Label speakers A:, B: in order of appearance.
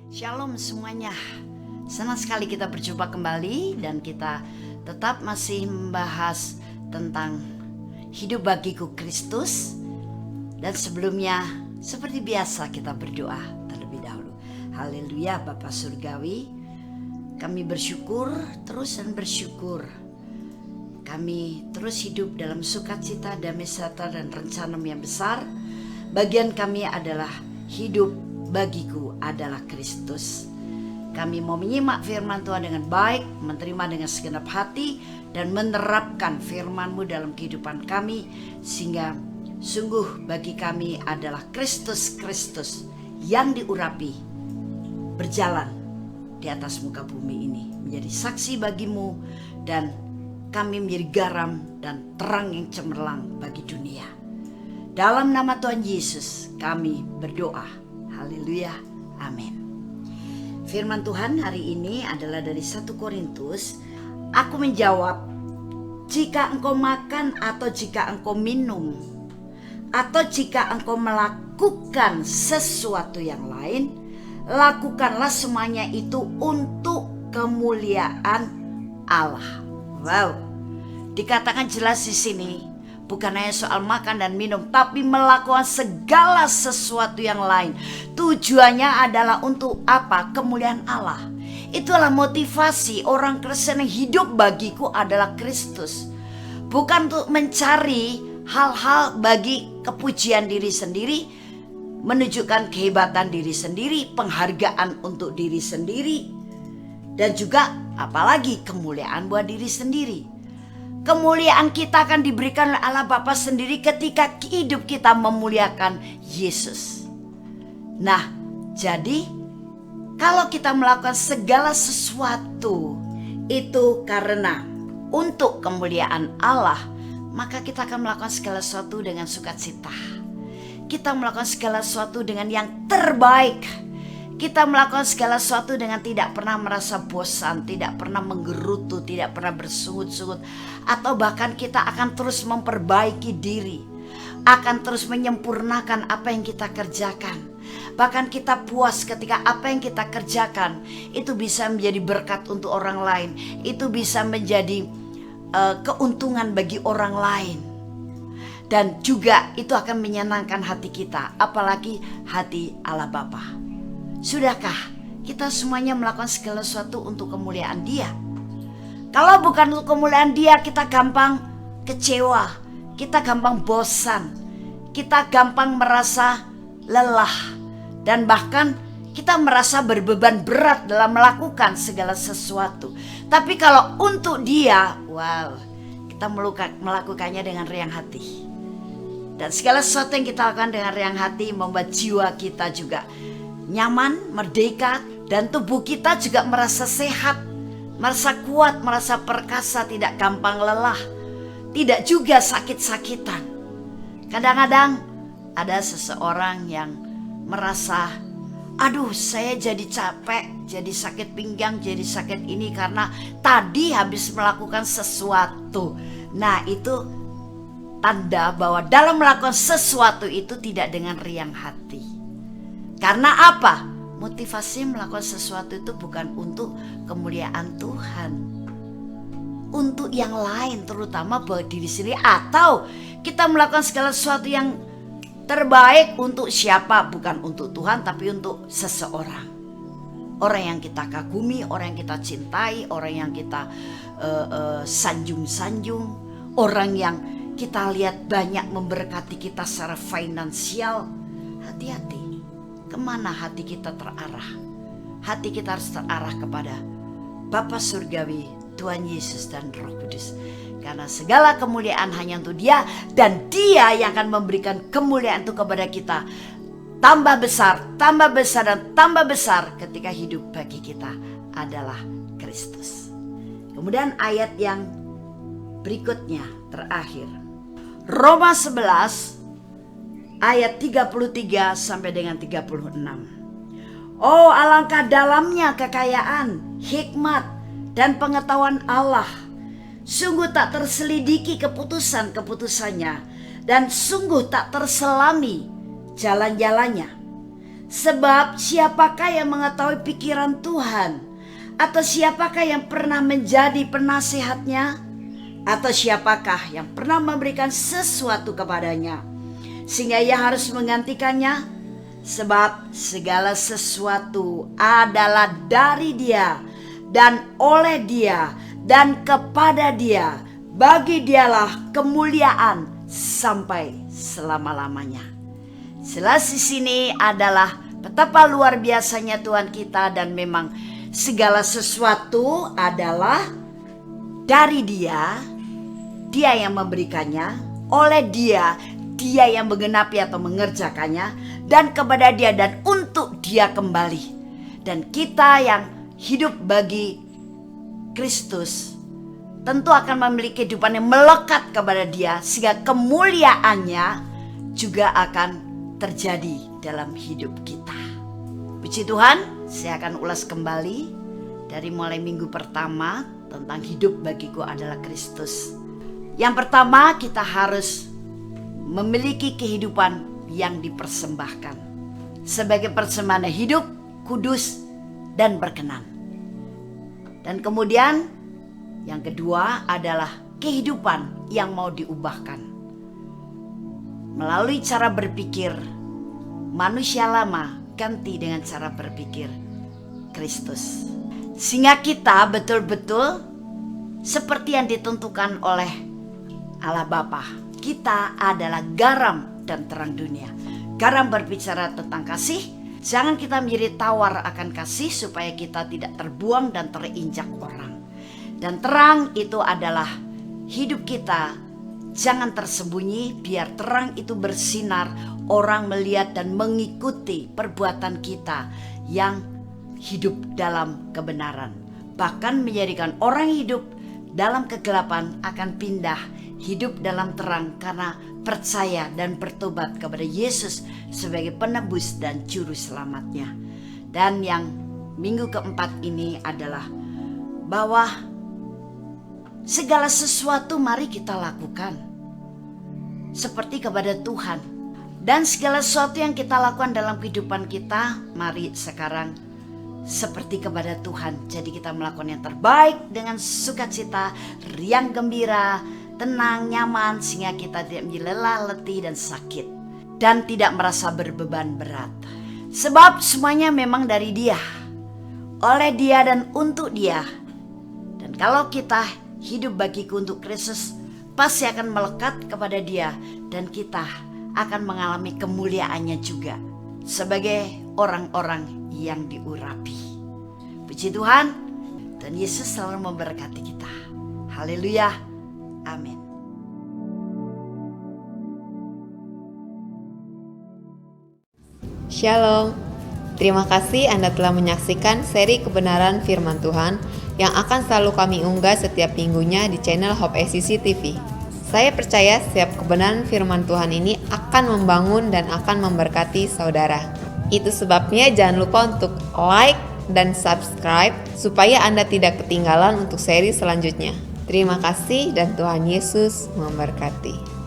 A: Shalom semuanya. Senang sekali kita berjumpa kembali dan kita tetap masih membahas tentang hidup bagiku Kristus. Dan sebelumnya seperti biasa kita berdoa terlebih dahulu. Haleluya Bapa Surgawi, kami bersyukur terus dan bersyukur. Kami terus hidup dalam sukacita, damai sejahtera dan rencana-Mu yang besar. Bagian kami adalah hidup bagiku adalah Kristus. Kami mau menyimak firman Tuhan dengan baik, menerima dengan segenap hati, dan menerapkan firman-Mu dalam kehidupan kami, sehingga sungguh bagi kami adalah Kristus yang diurapi, berjalan di atas muka bumi ini, menjadi saksi bagimu, dan kami menjadi garam dan terang yang cemerlang bagi dunia. Dalam nama Tuhan Yesus kami berdoa. Haleluya, amin. Firman Tuhan hari ini adalah dari 1 Korintus. Aku menjawab, jika engkau makan atau jika engkau minum, atau jika engkau melakukan sesuatu yang lain, lakukanlah semuanya itu untuk kemuliaan Allah. Wow, dikatakan jelas di sini. Bukan hanya soal makan dan minum, tapi melakukan segala sesuatu yang lain. Tujuannya adalah untuk apa? Kemuliaan Allah. Itulah motivasi orang Kristen yang hidup bagiku adalah Kristus. Bukan untuk mencari hal-hal bagi kepujian diri sendiri, menunjukkan kehebatan diri sendiri, penghargaan untuk diri sendiri, dan juga apalagi kemuliaan buat diri sendiri. Kemuliaan kita akan diberikan oleh Allah Bapa sendiri ketika hidup kita memuliakan Yesus. Nah, jadi kalau kita melakukan segala sesuatu itu karena untuk kemuliaan Allah, maka kita akan melakukan segala sesuatu dengan sukacita. Kita melakukan segala sesuatu dengan yang terbaik. Kita melakukan segala sesuatu dengan tidak pernah merasa bosan, tidak pernah menggerutu, tidak pernah bersungut-sungut. Atau bahkan kita akan terus memperbaiki diri, akan terus menyempurnakan apa yang kita kerjakan. Bahkan kita puas ketika apa yang kita kerjakan itu bisa menjadi berkat untuk orang lain. Itu bisa menjadi keuntungan bagi orang lain. Dan juga itu akan menyenangkan hati kita, apalagi hati Allah Bapa. Sudahkah kita semuanya melakukan segala sesuatu untuk kemuliaan Dia? Kalau bukan untuk kemuliaan Dia, kita gampang kecewa, kita gampang bosan, kita gampang merasa lelah, dan bahkan kita merasa berbeban berat dalam melakukan segala sesuatu. Tapi kalau untuk Dia, wow, kita melakukannya dengan riang hati. Dan segala sesuatu yang kita lakukan dengan riang hati membuat jiwa kita juga nyaman, merdeka, dan tubuh kita juga merasa sehat, merasa kuat, merasa perkasa, tidak gampang lelah, tidak juga sakit-sakitan. Kadang-kadang ada seseorang yang merasa, aduh saya jadi capek, jadi sakit pinggang, jadi sakit ini karena tadi habis melakukan sesuatu. Nah, itu tanda bahwa dalam melakukan sesuatu itu tidak dengan riang hati. Karena apa? Motivasi melakukan sesuatu itu bukan untuk kemuliaan Tuhan, untuk yang lain, terutama buat diri sendiri. Atau kita melakukan segala sesuatu yang terbaik untuk siapa? Bukan untuk Tuhan, tapi untuk seseorang. Orang yang kita kagumi, orang yang kita cintai, orang yang kita sanjung-sanjung, orang yang kita lihat banyak memberkati kita secara finansial. Hati-hati. Kemana hati kita terarah? Hati kita harus terarah kepada Bapa Surgawi, Tuhan Yesus dan Roh Kudus. Karena segala kemuliaan hanya untuk Dia, dan Dia yang akan memberikan kemuliaan itu kepada kita. Tambah besar, dan tambah besar ketika hidup bagi kita adalah Kristus. Kemudian ayat yang berikutnya terakhir. Roma 11 ayat 33 sampai dengan 36. Oh, alangkah dalamnya kekayaan, hikmat, dan pengetahuan Allah. Sungguh tak terselidiki keputusan-keputusannya, dan sungguh tak terselami jalan-jalannya. Sebab siapakah yang mengetahui pikiran Tuhan? Atau siapakah yang pernah menjadi penasehatnya? Atau siapakah yang pernah memberikan sesuatu kepadanya sehingga ia harus menggantikannya? Sebab segala sesuatu adalah dari Dia dan oleh Dia dan kepada Dia. Bagi Dialah kemuliaan sampai selama-lamanya. Jelas di sini adalah betapa luar biasanya Tuhan kita, dan memang segala sesuatu adalah dari Dia, Dia yang memberikannya, oleh Dia, Dia yang menggenapi atau mengerjakannya, dan kepada Dia dan untuk Dia kembali. Dan kita yang hidup bagi Kristus tentu akan memiliki kehidupan yang melekat kepada Dia, sehingga kemuliaannya juga akan terjadi dalam hidup kita. Puji Tuhan, saya akan ulas kembali dari mulai minggu pertama tentang hidup bagiku adalah Kristus. Yang pertama, kita harus memiliki kehidupan yang dipersembahkan sebagai persembahan hidup, kudus, dan berkenan. Dan kemudian yang kedua adalah kehidupan yang mau diubahkan melalui cara berpikir manusia lama ganti dengan cara berpikir Kristus, sehingga kita betul-betul seperti yang ditentukan oleh Allah Bapa. Kita adalah garam dan terang dunia. Garam berbicara tentang kasih. Jangan kita menjadi tawar akan kasih supaya kita tidak terbuang dan terinjak orang. Dan terang itu adalah hidup kita. Jangan tersembunyi, biar terang itu bersinar. Orang melihat dan mengikuti perbuatan kita yang hidup dalam kebenaran. Bahkan menjadikan orang hidup dalam kegelapan akan pindah hidup dalam terang karena percaya dan bertobat kepada Yesus sebagai penebus dan juru selamatnya. Dan yang minggu keempat ini adalah bahwa segala sesuatu mari kita lakukan seperti kepada Tuhan. Dan segala sesuatu yang kita lakukan dalam kehidupan kita, mari sekarang seperti kepada Tuhan. Jadi kita melakukan yang terbaik dengan sukacita, riang gembira, tenang, nyaman, sehingga kita tidak menjadi lelah, letih, dan sakit. Dan tidak merasa berbeban berat. Sebab semuanya memang dari Dia, oleh Dia, dan untuk Dia. Dan kalau kita hidup bagiku untuk Kristus, pasti akan melekat kepada Dia. Dan kita akan mengalami kemuliaannya juga sebagai orang-orang yang diurapi. Puji Tuhan, dan Yesus selalu memberkati kita. Haleluya. Amin.
B: Shalom. Terima kasih Anda telah menyaksikan seri kebenaran firman Tuhan yang akan selalu kami unggah setiap minggunya di channel Hope SCC TV. Saya percaya setiap kebenaran firman Tuhan ini akan membangun dan akan memberkati saudara. Itu sebabnya jangan lupa untuk like dan subscribe supaya Anda tidak ketinggalan untuk seri selanjutnya. Terima kasih dan Tuhan Yesus memberkati.